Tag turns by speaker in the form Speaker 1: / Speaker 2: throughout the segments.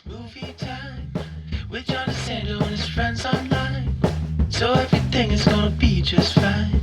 Speaker 1: Movie time with John DeSanto and his friends online. So everything is gonna be just fine.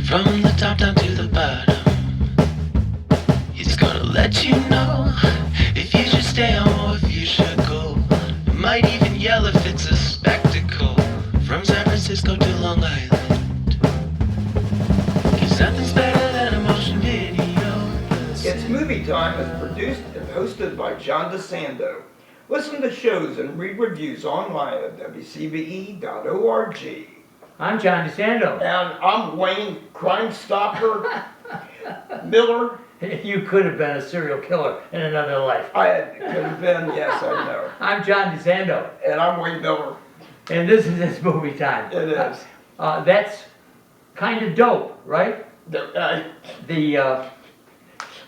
Speaker 1: From the top down to the bottom. He's gonna let you know if you should stay home or if you should go. Might even yell if it's a spectacle. From San Francisco to Long Island. 'Cause nothing's better than a motion video.
Speaker 2: It's Movie Time is produced and hosted by John DeSanto. Listen to shows and read reviews online at WCBE.org.
Speaker 3: I'm John DeSanto.
Speaker 2: And I'm Wayne Crime Stopper Miller.
Speaker 3: You could have been a serial killer in another life.
Speaker 2: I could have been, yes, I know.
Speaker 3: I'm John DeSanto.
Speaker 2: And I'm Wayne Miller.
Speaker 3: And this is It's Movie Time.
Speaker 2: It is.
Speaker 3: That's kind of dope, right? The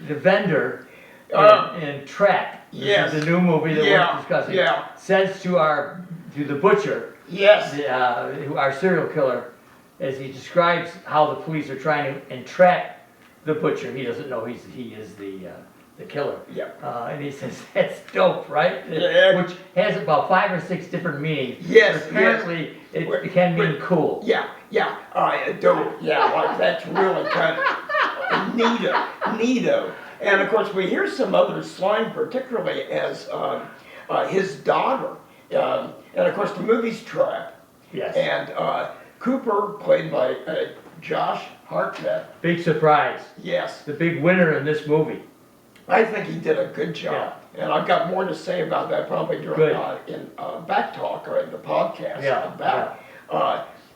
Speaker 3: vendor in Trap.
Speaker 2: Yes.
Speaker 3: This is the new movie that we're discussing.
Speaker 2: Yeah.
Speaker 3: Says to the butcher,
Speaker 2: Yes.
Speaker 3: our serial killer, as he describes how the police are trying to entrap the butcher. He doesn't know he is the killer.
Speaker 2: Yeah.
Speaker 3: And he says that's dope, right?
Speaker 2: Yeah.
Speaker 3: Which has about 5 or 6 different meanings.
Speaker 2: Yes.
Speaker 3: But apparently it can mean cool.
Speaker 2: Yeah. Dope. Yeah, like that's really kind of neato. And of course, we hear some other slang, particularly as his daughter. And of course, the movie's Trap.
Speaker 3: Yes.
Speaker 2: And Cooper, played by Josh Hartnett.
Speaker 3: Big surprise.
Speaker 2: Yes.
Speaker 3: The big winner in this movie.
Speaker 2: I think he did a good job. Yeah. And I've got more to say about that probably during in back talk or in the podcast.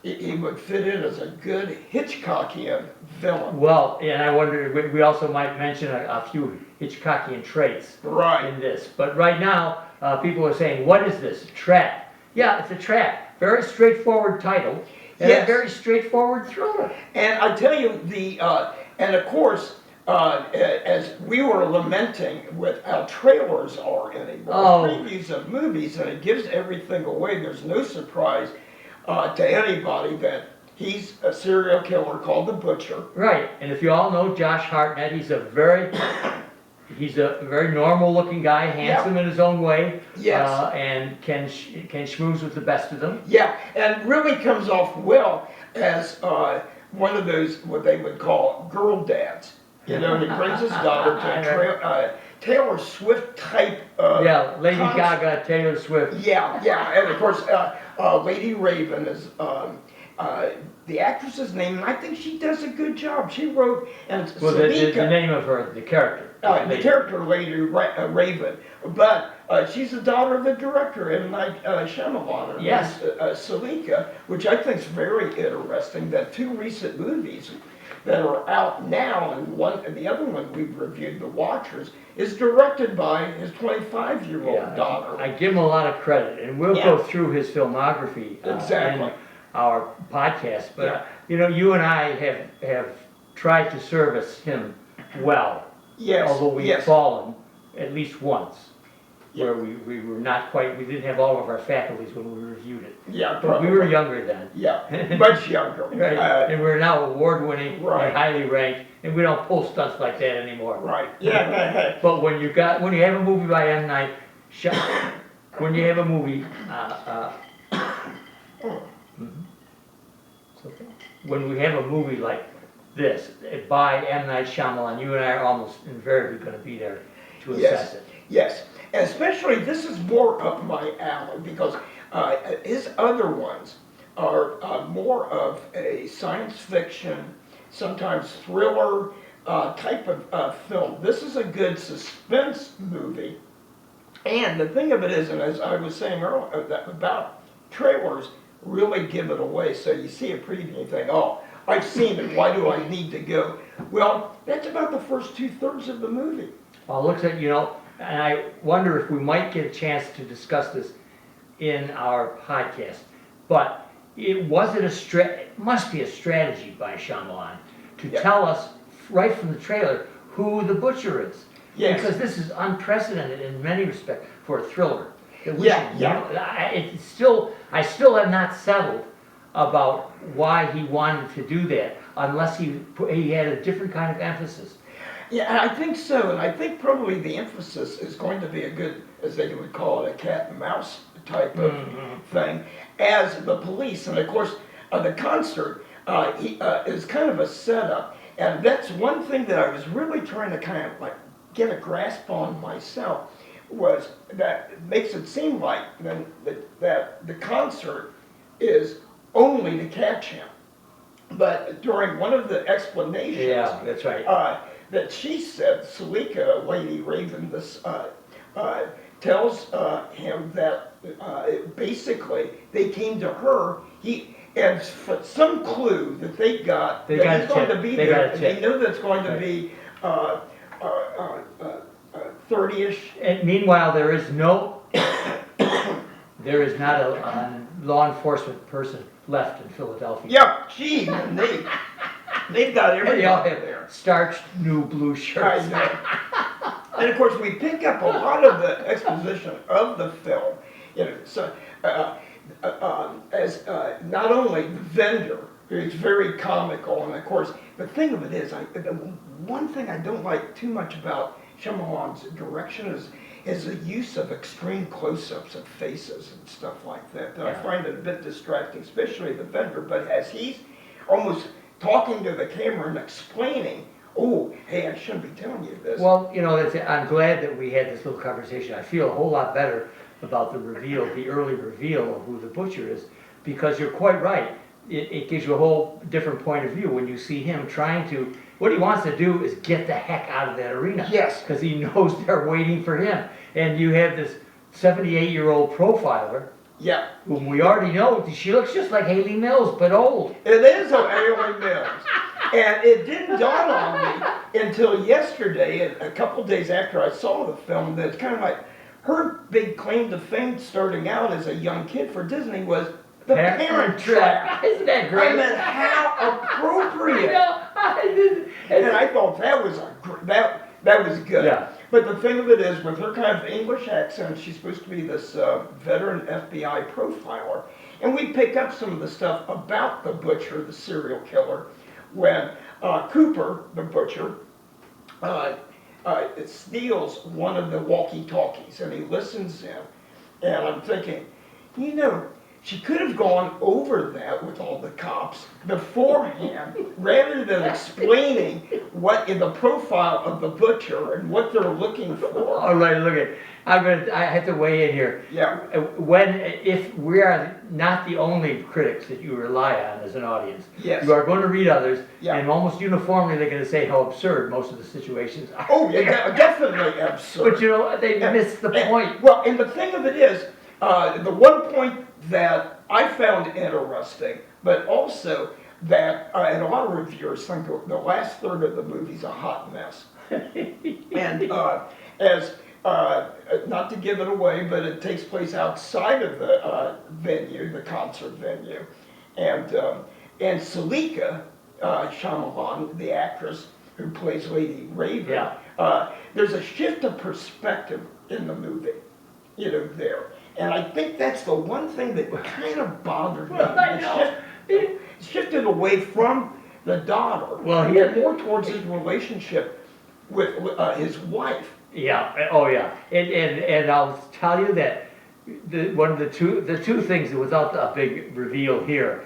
Speaker 2: He would fit in as a good Hitchcockian villain.
Speaker 3: Well, and I wonder, we also might mention a few Hitchcockian traits in this. But right now, people are saying, what is this? Trap. Yeah, it's a trap. Very straightforward title. And a very straightforward thriller.
Speaker 2: And I tell you, and of course, as we were lamenting with how trailers are anymore, previews of movies, and it gives everything away. There's no surprise to anybody that he's a serial killer called the Butcher.
Speaker 3: Right, and if you all know Josh Hartnett, he's a very normal-looking guy, handsome in his own way.
Speaker 2: Yes.
Speaker 3: And can schmooze with the best of them.
Speaker 2: Yeah, and really comes off well as one of those what they would call girl dads. You know, he brings his daughter to a Taylor Swift type.
Speaker 3: Lady Gaga, Taylor Swift.
Speaker 2: Yeah, and of course, Lady Raven is the actress's name, and I think she does a good job. She wrote and
Speaker 3: the name of her, the character.
Speaker 2: The character, Lady Raven, but she's the daughter of the director, M. Night Shyamalan.
Speaker 3: Yes.
Speaker 2: Salika, which I think is very interesting. That 2 recent movies that are out now, and the other one we've reviewed, The Watchers, is directed by his 25-year-old daughter.
Speaker 3: I give him a lot of credit, and we'll go through his filmography in our podcast. But you and I have tried to service him well.
Speaker 2: Yes.
Speaker 3: Although we've fallen at least once, where we were not quite, we didn't have all of our faculties when we reviewed it.
Speaker 2: Yeah,
Speaker 3: but we were younger then.
Speaker 2: Yeah, much younger.
Speaker 3: Right. And we're now award-winning and highly ranked, and we don't pull stunts like that anymore.
Speaker 2: Right. Yeah.
Speaker 3: But when you have a movie by M. Night Shyamalan, when you have a movie, when we have a movie like this by M. Night Shyamalan, you and I are almost invariably going to be there to assess it.
Speaker 2: Yes, and especially this is more up my alley because his other ones are more of a science fiction, sometimes thriller type of film. This is a good suspense movie, and the thing of it is, and as I was saying earlier, about trailers really give it away. So you see a preview and you think, oh, I've seen it, why do I need to go? Well, that's about the first 2/3 of the movie.
Speaker 3: Well, it looks like, and I wonder if we might get a chance to discuss this in our podcast, but it must be a strategy by Shyamalan to tell us right from the trailer who the butcher is.
Speaker 2: Yes.
Speaker 3: Because this is unprecedented in many respects for a thriller. I still have not settled about why he wanted to do that, unless he had a different kind of emphasis.
Speaker 2: Yeah, and I think so, and I think probably the emphasis is going to be a good as they would call it, a cat and mouse type of thing, as the police. And of course, the concert is kind of a setup. And that's one thing that I was really trying to kind of like get a grasp on myself, was that it makes it seem like then that the concert is only to catch him. But during one of the explanations,
Speaker 3: Yeah, that's right.
Speaker 2: that she said, Salika, Lady Raven, this tells him that basically they came to her. And for some clue that they got
Speaker 3: They
Speaker 2: that
Speaker 3: got
Speaker 2: he's
Speaker 3: a
Speaker 2: going
Speaker 3: tip.
Speaker 2: to be
Speaker 3: They
Speaker 2: there,
Speaker 3: got a
Speaker 2: and
Speaker 3: tip.
Speaker 2: they know that's going to
Speaker 3: Right.
Speaker 2: be 30-ish.
Speaker 3: And meanwhile, there is not a law enforcement person left in Philadelphia.
Speaker 2: Yeah, gee, and they've got
Speaker 3: And
Speaker 2: everybody
Speaker 3: they all have
Speaker 2: there.
Speaker 3: starched new blue shirts.
Speaker 2: I know. And of course, we pick up a lot of the exposition of the film, so as not only the vendor, who's very comical, and of course, the thing of it is, the one thing I don't like too much about Shyamalan's direction is the use of extreme close-ups of faces and stuff like that. I
Speaker 3: Yeah.
Speaker 2: find it a bit distracting, especially the vendor. But as he's almost talking to the camera and explaining, oh, hey, I shouldn't be telling you this.
Speaker 3: Well, I'm glad that we had this little conversation. I feel a whole lot better about the early reveal of who the butcher is, because you're quite right. It gives you a whole different point of view when you see him trying to, what he wants to do is get the heck out of that arena.
Speaker 2: Yes.
Speaker 3: Because he knows they're waiting for him. And you have this 78-year-old profiler,
Speaker 2: Yeah,
Speaker 3: whom we already know, she looks just like Haley Mills, but old.
Speaker 2: it is Haley Mills. And it didn't dawn on me until yesterday, a couple days after I saw the film, that it's kind of like her big claim to fame starting out as a young kid for Disney was the Parent Trap.
Speaker 3: Isn't that great?
Speaker 2: I mean, how appropriate.
Speaker 3: I
Speaker 2: And
Speaker 3: know.
Speaker 2: I thought that was that was good.
Speaker 3: Yeah.
Speaker 2: But the thing of it is, with her kind of English accent, she's supposed to be this veteran FBI profiler. And we pick up some of the stuff about the butcher, the serial killer, when Cooper, the butcher, steals one of the walkie-talkies, and he listens in. And I'm thinking, she could have gone over that with all the cops beforehand, rather than explaining what in the profile of the butcher and what they're looking for.
Speaker 3: All right, look at. I have to weigh in here.
Speaker 2: Yeah.
Speaker 3: If we are not the only critics that you rely on as an audience,
Speaker 2: Yes.
Speaker 3: you are going to read others,
Speaker 2: Yeah.
Speaker 3: and almost uniformly they're going to say how absurd most of the situations are.
Speaker 2: Oh, yeah, definitely absurd.
Speaker 3: But they missed the point.
Speaker 2: Well, and the thing of it is, the one point that I found interesting, but also that, and a lot of reviewers think the last third of the movie's a hot mess. And not to give it away, but it takes place outside of the venue, the concert venue. And Salika Shyamalan, the actress who plays Lady Raven,
Speaker 3: Yeah.
Speaker 2: there's a shift of perspective in the movie, there. And I think that's the one thing that kind of bothered me.
Speaker 3: Well, I know.
Speaker 2: It shifted away from the daughter,
Speaker 3: Well,
Speaker 2: more towards his relationship with his wife.
Speaker 3: Yeah. Oh, yeah. And I'll tell you that one of the two things that without a big reveal here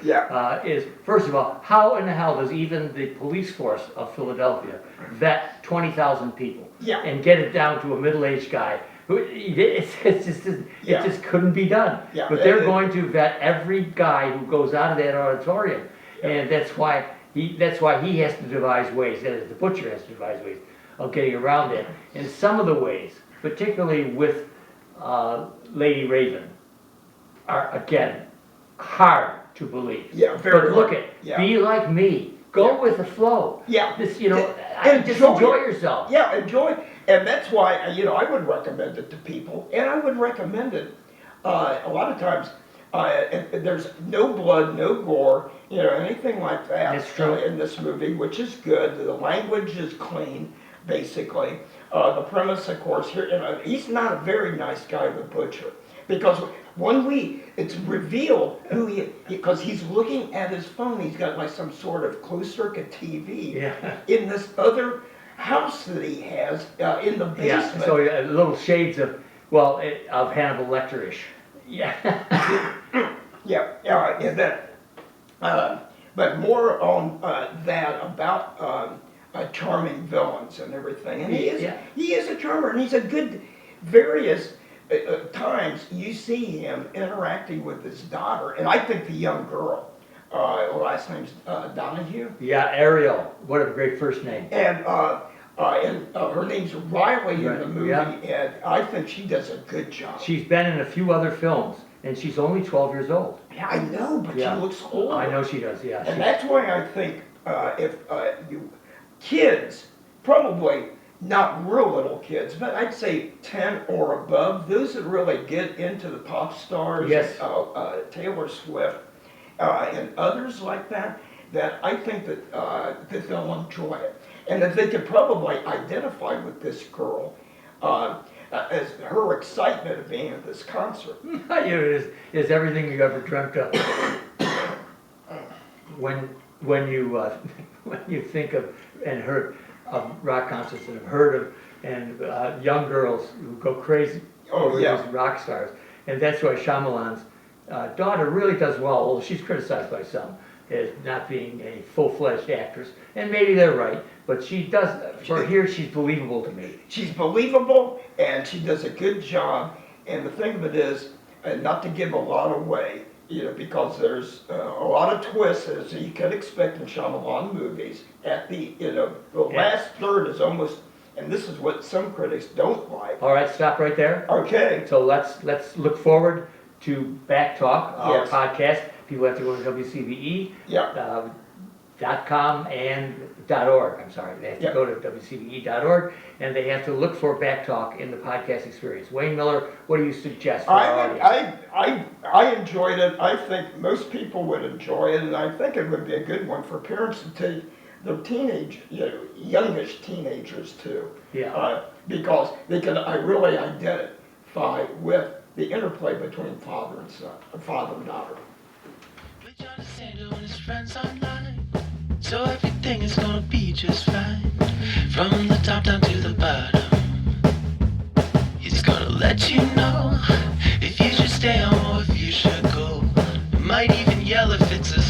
Speaker 3: is, first of all, how in the hell does even the police force of Philadelphia vet 20,000 people and get it down to a middle-aged guy? It just couldn't be done.
Speaker 2: Yeah.
Speaker 3: But they're going to vet every guy who goes out of that auditorium, and that's why he has to devise ways. That is, the butcher has to devise ways of getting around it. And some of the ways, particularly with Lady Raven, are again hard to believe.
Speaker 2: Yeah, very
Speaker 3: But look
Speaker 2: hard.
Speaker 3: at,
Speaker 2: Yeah.
Speaker 3: be like me. Go with the flow.
Speaker 2: Yeah.
Speaker 3: Just
Speaker 2: Enjoy
Speaker 3: enjoy
Speaker 2: it.
Speaker 3: yourself.
Speaker 2: Yeah, enjoy it. And that's why, I would recommend it to people. And I would recommend it a lot of times. There's no blood, no gore, anything like that.
Speaker 3: That's true.
Speaker 2: In this movie, which is good. The language is clean, basically. The premise, of course, here, he's not a very nice guy, the butcher. Because it's revealed who because he's looking at his phone. He's got like some sort of closed circuit TV in this other house that he has in the basement.
Speaker 3: Yeah, so little shades of Well, of Hannibal Lecter-ish. Yeah.
Speaker 2: Yeah, that, but more on that about charming villains and everything. And
Speaker 3: Yeah.
Speaker 2: he is a charmer, and he's a good. Various times you see him interacting with his daughter, and I think the young girl, her last name's Donahue,
Speaker 3: Yeah, Ariel. What a great first name.
Speaker 2: and her name's Riley in the
Speaker 3: Right,
Speaker 2: movie,
Speaker 3: yeah.
Speaker 2: and I think she does a good job.
Speaker 3: She's been in a few other films, and she's only 12 years old.
Speaker 2: Yeah, I know, but
Speaker 3: Yeah.
Speaker 2: she looks older.
Speaker 3: I know she does, yeah.
Speaker 2: And that's why I think if you kids, probably not real little kids, but I'd say 10 or above, those that really get into the pop stars,
Speaker 3: Yes.
Speaker 2: Taylor Swift, and others like that, that I think that they'll enjoy it. And that they could probably identify with this girl as her excitement of being at this concert.
Speaker 3: Is everything you ever dreamt of. When you think of and heard of rock concerts and have heard of and young girls who go crazy over
Speaker 2: yeah.
Speaker 3: these rock stars, and that's why Shyamalan's daughter really does well. Although she's criticized by some as not being a full-fledged actress, and maybe they're right, but she does. For here, she's believable to me.
Speaker 2: She's believable, and she does a good job. And the thing of it is, not to give a lot away, because there's a lot of twists as you can expect in Shyamalan movies. At the last third is almost, and this is what some critics don't like.
Speaker 3: All right, stop right there.
Speaker 2: Okay.
Speaker 3: So let's look forward to Back Talk, our
Speaker 2: Yes.
Speaker 3: podcast. People have to go to WCBE.
Speaker 2: Yeah.
Speaker 3: .com and .org. I'm sorry, they have to
Speaker 2: Yep.
Speaker 3: go to WCBE.org and they have to look for Back Talk in the podcast experience. Wayne Miller, what do you suggest for our audience?
Speaker 2: I enjoyed it. I think most people would enjoy it, and I think it would be a good one for parents to take their youngish teenagers too.
Speaker 3: Yeah.
Speaker 2: Because they can really identify with the interplay between father and son, father and daughter.
Speaker 1: With Johnny Sanders and his friends online, so everything is gonna be just fine. From the top down to the bottom, he's gonna let you know if you should stay home or if you should go. Might even yell if it's a